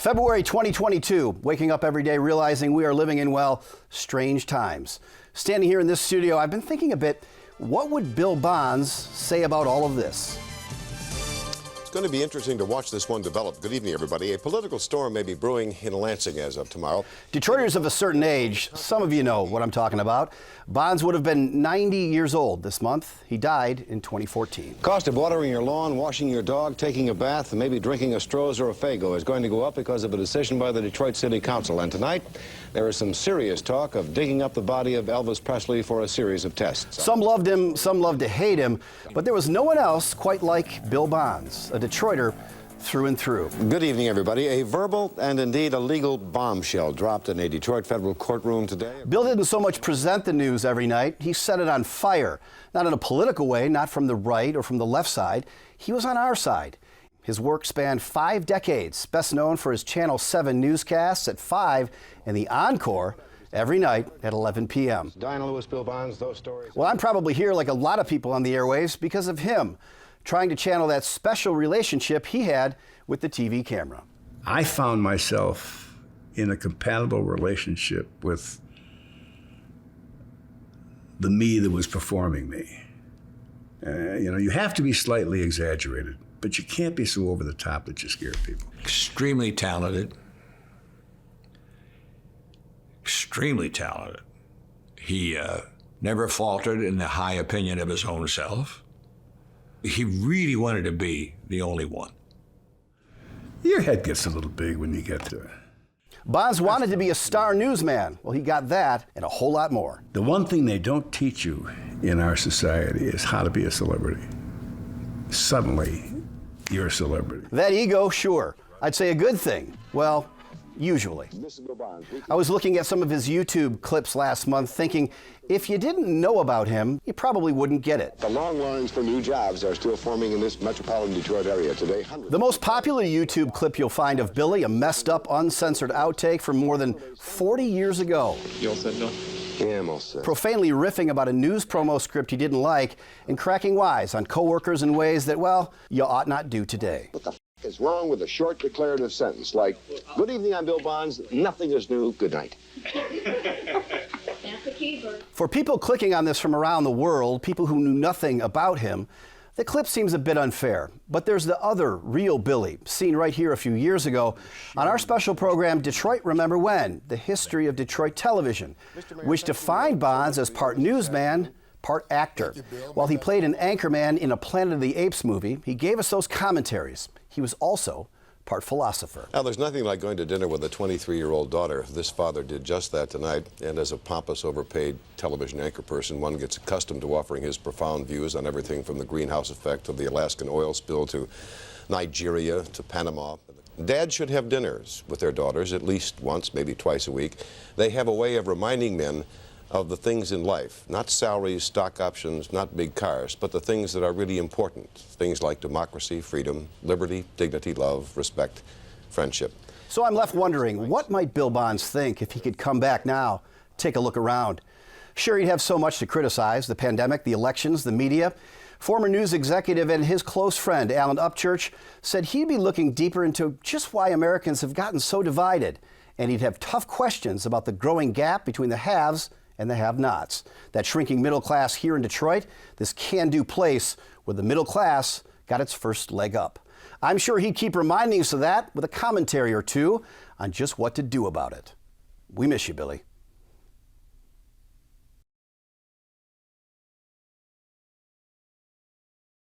February 2022, waking up every day realizing we are living in, well, strange times. Standing here in this studio, I've been thinking a bit, what would Bill Bonds say about all of this? It's going to be interesting to watch this one develop. Good evening, everybody. A political storm may be brewing in Lansing as of tomorrow. Detroiters of a certain age, some of you know what I'm talking about. Bonds would have been 90 years old this month. He died in 2014. Cost of watering your lawn, washing your dog, taking a bath, and maybe drinking a Stroh's or a Faygo is going to go up because of a decision by the Detroit City Council. And tonight, there is some serious talk of digging up the body of Elvis Presley for a series of tests. Some loved him, some loved to hate him, but there was no one else quite like Bill Bonds, a Detroiter through and through. Good evening, everybody. A verbal and indeed a legal bombshell dropped in a Detroit federal courtroom today. Bill didn't so much present the news every night. He set it on fire, not in a political way, not from the right or from the left side. He was on our side. His work spanned 5 decades, best known for his Channel 7 newscasts at 5 and the Encore every night at 11 p.m. Diana Lewis, Bill Bonds, those stories. Well, I'm probably here like a lot of people on the airwaves because of him, trying to channel that special relationship he had with the TV camera. I found myself in a compatible relationship with the me that was performing me. You have to be slightly exaggerated, but you can't be so over the top that you scare people. Extremely talented. Extremely talented. He never faltered in the high opinion of his own self. He really wanted to be the only one. Your head gets a little big when you get to it. Bonds wanted to be a star newsman. Well, he got that and a whole lot more. The one thing they don't teach you in our society is how to be a celebrity. Suddenly, you're a celebrity. That ego, sure. I'd say a good thing. Well, usually. I was looking at some of his YouTube clips last month thinking, if you didn't know about him, you probably wouldn't get it. The long lines for new jobs are still forming in this metropolitan Detroit area today. The most popular YouTube clip you'll find of Billy, a messed up, uncensored outtake from more than 40 years ago. You all set, Bill? Yeah, I'm all set. Profanely riffing about a news promo script he didn't like and cracking wise on coworkers in ways that, well, you ought not do today. What the f is wrong with a short declarative sentence like, good evening, I'm Bill Bonds, nothing is new, good night. For people clicking on this from around the world, people who knew nothing about him, the clip seems a bit unfair. But there's the other real Billy, seen right here a few years ago on our special program, Detroit Remember When, the history of Detroit television, which defined Bonds as part newsman, part actor. While he played an anchorman in a Planet of the Apes movie, he gave us those commentaries. He was also part philosopher. Now, there's nothing like going to dinner with a 23-year-old daughter. This father did just that tonight, and as a pompous, overpaid television anchor person, one gets accustomed to offering his profound views on everything from the greenhouse effect of the Alaskan oil spill to Nigeria to Panama. Dads should have dinners with their daughters at least once, maybe twice a week. They have a way of reminding men of the things in life, not salaries, stock options, not big cars, but the things that are really important. Things like democracy, freedom, liberty, dignity, love, respect, friendship. So I'm left wondering, what might Bill Bonds think if he could come back now, take a look around? Sure, he'd have so much to criticize: the pandemic, the elections, the media. Former news executive and his close friend, Alan Upchurch, said he'd be looking deeper into just why Americans have gotten so divided, and he'd have tough questions about the growing gap between the haves and the have-nots. That shrinking middle class here in Detroit, this can-do place where the middle class got its first leg up. I'm sure he'd keep reminding us of that with a commentary or two on just what to do about it. We miss you, Billy.